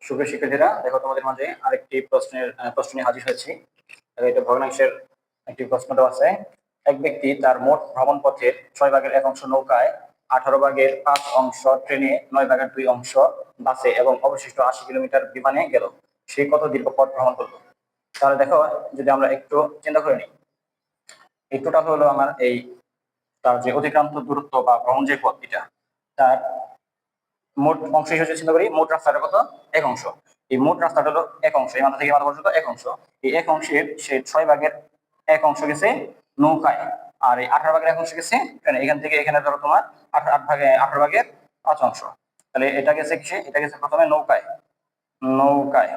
সুপ্রিয় শিক্ষার্থীরা, দেখো তোমাদের মাঝে আরেকটি প্রশ্ন নিয়ে হাজির হয়েছি। এটা ভগ্নাংশের একটি প্রশ্ন দেওয়া আছে। এক ব্যক্তি তার মোট ভ্রমণ পথের 6/1 অংশ নৌকায়, 18/5 অংশ ট্রেনে, 9/2 অংশ বাসে এবং অবশিষ্ট 80 কিলোমিটার বিমানে গেল। সে কত দীর্ঘ পথ ভ্রমণ করলো? তাহলে দেখো, যদি আমরা একটু চিন্তা করে নিই, এই টোটাল হলো আমার এই তার যে অতিক্রান্ত দূরত্ব বা ভ্রমণ যে পথ, এটা তার মোট অংশ হিসেবে চিন্তা করি। মোট রাস্তাটা কত? 1 অংশ। এই মোট রাস্তাটা হলো 1 অংশ, এই মাথা থেকে মাথা পর্যন্ত 1 অংশ। এই 1 অংশের সে 6/1 অংশ গেছে নৌকায়, আর এই 18/1 অংশ গেছে ট্রেনে। এখান থেকে এখানে ধরো তোমার 18/5 অংশ। তাহলে এটা গেছে কিসে? এটা গেছে প্রথমে নৌকায়, নৌকায়।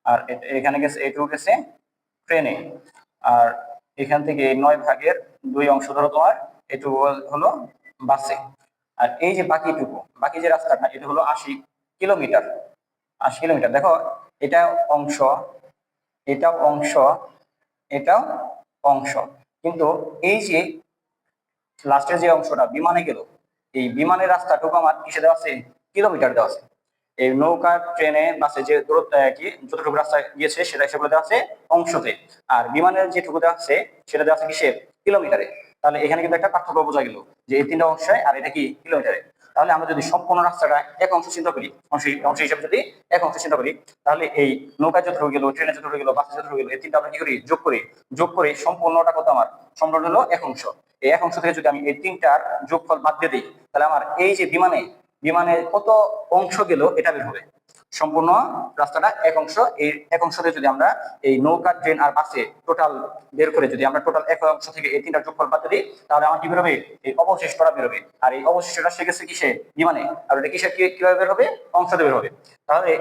আর এখানে গেছে, এইটুকু গেছে ট্রেনে। আর এখান থেকে 9/2 অংশ ধরো তোমার এটুকু হলো বাসে। আর এই যে বাকি যে রাস্তাটা, এটা হলো 80 কিলোমিটার। 80 কিলোমিটার। দেখো, এটা অংশ, এটাও অংশ, এটাও অংশ, কিন্তু এই যে লাস্টের যে অংশটা বিমানে গেল, এই বিমানের রাস্তাটুকু আমার কিসে দেওয়া আছে? কিলোমিটার দেওয়া আছে। এই নৌকা, ট্রেনে, বাসে যে দূরত্ব কি যতটুকু রাস্তা গিয়েছে সেটা হিসেবে দেওয়া আছে অংশতে। আর বিমানের যেটুকু দেওয়া আছে সেটা দেওয়া আছে কিসের? কিলোমিটারে। তাহলে এখানে কিন্তু একটা পার্থক্য বোঝা গেল যে এই তিনটা অংশে, আর এটা কি কিলোমিটারে। তাহলে আমরা যদি সম্পূর্ণ রাস্তাটা 1 অংশ চিন্তা করি, অংশ হিসেবে যদি 1 অংশ চিন্তা করি, তাহলে এই নৌকা যতটুকু গেল, ট্রেনে যতটুকু গেল, বাসে যতটুকু গেল, এই তিনটা আমরা কি করি? যোগ করে সম্পূর্ণটা কত আমার? সম্পূর্ণ হলো 1 অংশ। এই 1 অংশ থেকে যদি আমি এই তিনটার যোগফল বাদ দিয়ে দিই, তাহলে আমার এই যে বিমানে কত অংশ গেল এটা বের হবে। সম্পূর্ণ রাস্তাটা 1 অংশ। এই 1 অংশতে যদি আমরা এই নৌকা, ট্রেন আর বাসে টোটাল বের করে যদি আমরা টোটাল 1 অংশ থেকে এই তিনটা যোগফল বাদ দিই, তাহলে আমার কি বেরোবে? এই অবশিষ্টটা বেরোবে। আর এই অবশিষ্টটা সে গেছে কিসে? বিমানে। আর এটা কিসে কিভাবে বের হবে? অংশতে বের হবে। তাহলে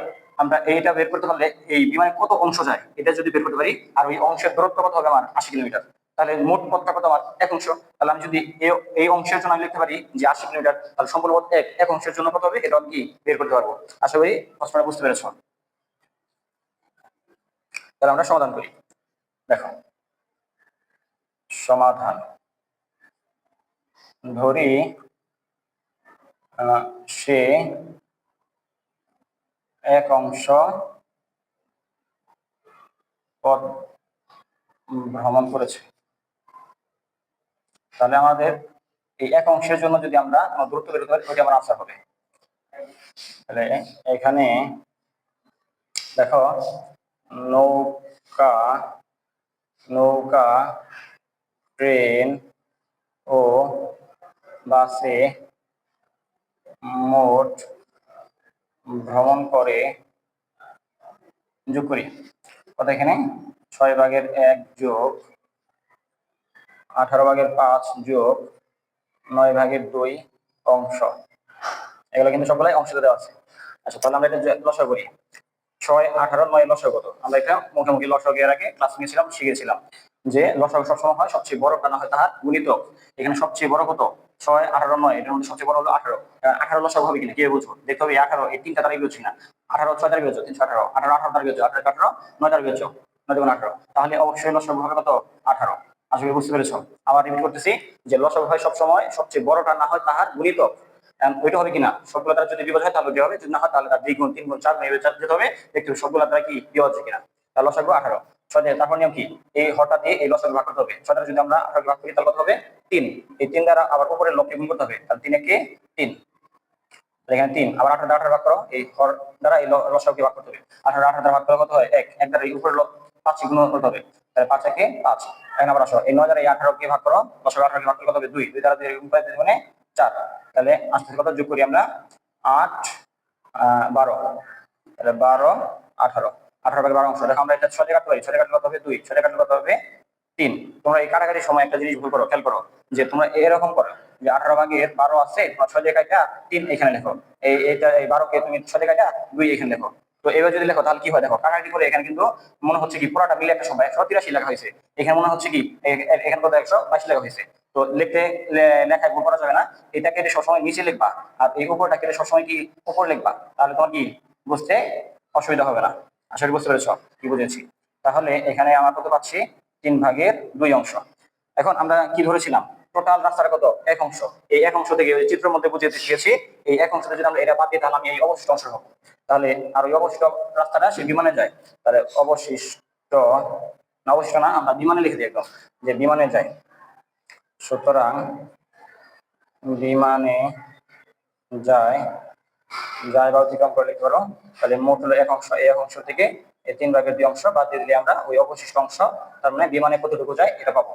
আমরা এইটা বের করতে পারলে এই বিমানে কত অংশ যায় এটা যদি বের করতে পারি, আর ওই অংশের দূরত্ব কত হবে আমার? 80 কিলোমিটার। তাহলে মোট পথটা কত আমার? 1 অংশ। তাহলে আমি যদি এই অংশের জন্য আমি লিখতে পারি যে 80 কিলোমিটার, তাহলে সম্পূর্ণ পথ 1 অংশের জন্য কত হবে এটা আমি কি বের করতে পারবো। আশা করি প্রশ্নটা বুঝতে পেরেছ। তাহলে আমরা সমাধান করি। দেখো, সমাধান ধরি সে 1 অংশ পথ ভ্রমণ করেছে। তাহলে আমাদের এই 1 অংশের জন্য যদি আমরা দূরত্ব বের করতে পারি, ওইটা আমার আনসার হবে। তাহলে এখানে দেখো, নৌকা, ট্রেন ও বাসে মোট ভ্রমণ করে, যোগ করি কত এখানে? 6/1 যোগ 18/5 যোগ 9/2 অংশ। এগুলো কিন্তু সবগুলাই অংশতে দেওয়া আছে। আচ্ছা, তাহলে আমরা এটা লসাগু করি। 6, 18, 9 লসাগু কত? আমরা এটা মুখোমুখি লসাগু এর আগে ক্লাস নিয়েছিলাম, শিখেছিলাম যে লসাগু সবসময় হয় সবচেয়ে বড়টা না হয় তাহার গুণিতক। এখানে সবচেয়ে বড় কত? 6, 18, 9। এটার মধ্যে সবচেয়ে বড় হলো 18। 18 লসাগু হবে কিনা কে বুঝবো? দেখতে হবে 18 এই তিনটা তারিখ বুঝছি না। 18 6 তারিখ বুঝছো, 318, 18 18 তারিখ বুঝছো, 18 18 9 তারিখ বুঝছো, 9 গুণ 18। তাহলে অবশ্যই লসাগু হবে কত? 18। আসলে বুঝতে পেরেছো? আবার রিপিট করতেছি যে লসাগু হয় সবসময় সবচেয়ে বড়টা না হয় তাহার গুণিতক। ওইটা হবে কিনা? সবগুলো দ্বারা যদি বিভাজ্য হয় তাহলে ওইটা হবে, যদি না হয় তাহলে তার 2 গুণ 3 গুণ 4 গুণ এইভাবে যেতে হবে, দেখতে হবে সবগুলো দ্বারা কি বিভাজ্য কিনা। তাহলে লসাগু 18। 6 দিয়ে তারপর নিয়ম কি? এই হরটা দিয়ে এই লসাগু ভাগ করতে হবে। 6 দ্বারা যদি আমরা 18 ভাগ করি তাহলে কত হবে? 3। এই 3 দ্বারা আবার উপরের লবকে গুণ করতে হবে, তাহলে 3 একে 3। এখানে 3, আবার 18 18 ভাগ করো, এই হর দ্বারা এই লসাগুকে ভাগ করতে হবে। 18 18 দ্বারা ভাগ করলে কত হয়? 1। 1 দ্বারা এই উপরের 5 গুণ করতে হবে, তাহলে 5 একে 5। এখন আবার আসো, এই 9 দ্বারা এই 18 কে ভাগ করো, লসাগু 18 কে ভাগ করলে কত হবে? 2। 2 দ্বারা 2 গুণ করে 2 মানে 4। তাহলে আসছে কত? যোগ করি আমরা 8 12। তাহলে 12 18, 18/12 অংশ। দেখো আমরা এটা 6 দিয়ে কাটতে পারি, 6 দিয়ে কাটলে কত হবে? 2। 6 দিয়ে কাটলে কত হবে? 3। তোমরা এই কাটাকাটির সময় একটা জিনিস ভুল করো, খেয়াল করো যে তোমরা এরকম করো যে 18/12 আছে, তোমরা 6 দিয়ে কাটা 3 এখানে লেখো। এইটা এই 12 কে তুমি 6 দিয়ে কাটা 2 এখানে লেখো। তো এবার যদি লেখো তাহলে কি হয়? দেখো, কাটাকাটি করে এখানে কিন্তু মনে হচ্ছে কি পুরোটা মিলে একটা সংখ্যা 183 লেখা হয়েছে। এখানে মনে হচ্ছে কি এখানে কত? 122 লেখা হয়েছে। তো লেখায় ভুল করা যাবে না। এটা কেটে সবসময় নিচে লিখবা, আর এই উপরটা কেটে সবসময় কি উপর লিখবা, তাহলে তোমার কি বুঝতে অসুবিধা হবে না। আশা করি বুঝতে পেরেছো কি বুঝেছি। তাহলে এখানে আমরা কত পাচ্ছি? 3/2 অংশ। এখন আমরা কি ধরেছিলাম? টোটাল রাস্তাটা কত? 1 অংশ। এই 1 অংশ থেকে চিত্রের মধ্যে বুঝিয়ে দিয়েছি, এই 1 অংশ যদি আমরা এটা বাদ দিই তাহলে আমি এই অবশিষ্ট অংশ পাবো। তাহলে আর ওই অবশিষ্ট রাস্তাটা সে বিমানে যায়, তাহলে অবশিষ্ট না, অবশিষ্ট না, আমরা বিমানে লিখে দিই একদম, যে বিমানে যায়। সুতরাং বিমানে যায়, যায় বা অতিক্রম করে লিখতে পারো। তাহলে মোট হলো এক অংশ, এই এক অংশ থেকে এই 3/2 অংশ বাদ দিয়ে দিলে আমরা ওই অবশিষ্ট অংশ, তার মানে বিমানে কতটুকু যায় এটা পাবো।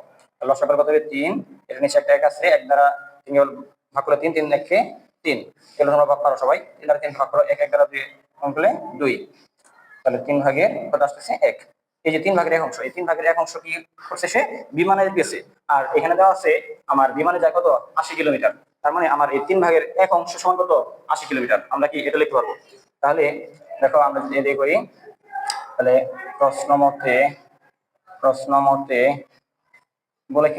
লসাগু কত হবে 3, এর নিচে একটা 1 আছে, 1 দ্বারা 3 ভাগ করে 3, 3 1 3, এগুলো তোমরা ভাগ করো সবাই, 3 দ্বারা 3 ভাগ করো, 1 1 দ্বারা 2 ভাগ করলে 2, তাহলে 3 ভাগের কত আসতেছে 1। এই যে 3 ভাগের 1 অংশ, এই 3 ভাগের 1 অংশ কি করছে, সে বিমানে গেছে। আর এখানে দেওয়া আছে আমার বিমানে যায় কত 80 কিলোমিটার, তার মানে আমার এই 3 ভাগের 1 অংশ সমান কত 80 কিলোমিটার। আমরা কি এটা লিখতে পারবো? তাহলে দেখো আমরা যদি এদিকে করি, তাহলে প্রশ্ন মতে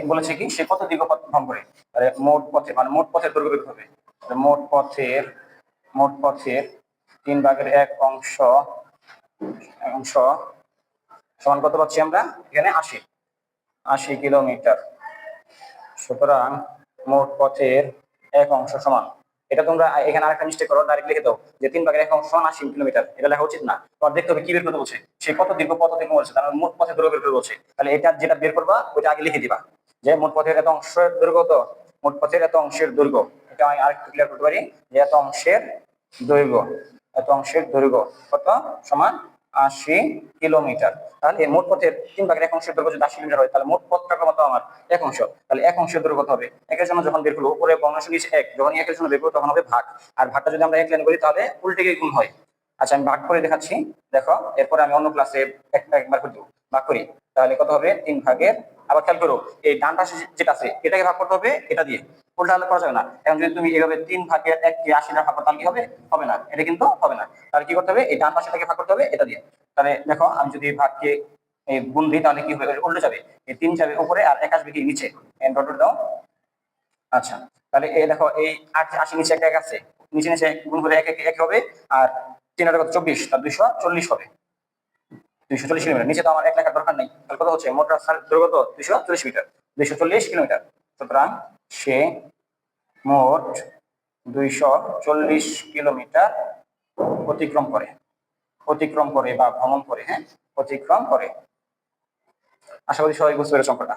বলেছে কি সে কত দীর্ঘ পথ ভ্রমণ করে, তাহলে মোট পথে মানে মোট পথের দৈর্ঘ্য বের হবে। মোট পথের 3/1 অংশ সমান কত পাচ্ছি আমরা এখানে 80 কিলোমিটার। সুতরাং মোট পথের 1 অংশ সমান, এটা তোমরা এখানে আরেকটা মিস্টেক করো, ডাইরেক্ট লিখে দাও যে 3/1 অংশ সমান 80 কিলোমিটার, এটা লেখা উচিত না। তোমার দেখতে হবে কি বের করতে বলছে, সে কত দীর্ঘ পথ অতিক্রম করেছে, তার মোট পথের দৈর্ঘ্য বের করতে বলছে। তাহলে এটা যেটা বের করবা ওইটা আগে লিখে দিবা, যে মোট পথের এত অংশের দৈর্ঘ্য, তো মোট পথের এত অংশের দৈর্ঘ্য, এটা আমি আরেকটু ক্লিয়ার করতে পারি যে এত অংশের দৈর্ঘ্য কত সমান 80 কিলোমিটার। তাহলে মোট পথের 3/1 অংশের দৈর্ঘ্য যদি 80 কিলোমিটার হয়, তাহলে মোট পথটা কত আমার 1 অংশ, তাহলে 1 অংশের দৈর্ঘ্য কত হবে, একের জন্য যখন বের করবো উপরে ভগ্নাংশ নিচে 1, যখন একের জন্য বের করবো তখন হবে ভাগ, আর ভাগটা যদি আমরা 1 লাইন করি তাহলে উল্টে গিয়ে গুণ হয়। আচ্ছা আমি ভাগ করে দেখাচ্ছি, দেখো এরপরে আমি অন্য ক্লাসে একবার করে দেবো, ভাগ করি, তাহলে কত হবে 3 ভাগের, আবার খেয়াল করো এই ডান পাশে যেটা আছে এটাকে ভাগ করতে হবে এটা দিয়ে, উল্টা হলে করা যাবে না। এখন যদি তুমি এইভাবে 3/1 কে 80 দ্বারা ভাগ করো তাহলে কি হবে, হবে না, এটা কিন্তু হবে না। তাহলে কি করতে হবে, এই ডান পাশেটাকে ভাগ করতে হবে এটা দিয়ে। তাহলে দেখো আমি যদি ভাগকে এই গুণ দিই তাহলে কি হবে, উল্টে যাবে, এই 3 যাবে উপরে আর 1 আসবে কি নিচে, ডট ডট দাও। আচ্ছা তাহলে এই দেখো এই 80 নিচে একটা 1 আছে, নিচে নিচে গুণ করে 1 1 1 হবে, আর 3 আর কত 24, তার 240 হবে, 240 কিলোমিটার। নিচে তো আমার 1 লেখার দরকার নেই, তাহলে কত হচ্ছে মোট রাস্তার দৈর্ঘ্য কত 240 মিটার, 240 কিলোমিটার। সুতরাং সে মোট 240 কিলোমিটার অতিক্রম করে বা ভ্রমণ করে, হ্যাঁ অতিক্রম করে। আশা করি সবাই বুঝতে পেরেছ অঙ্কটা।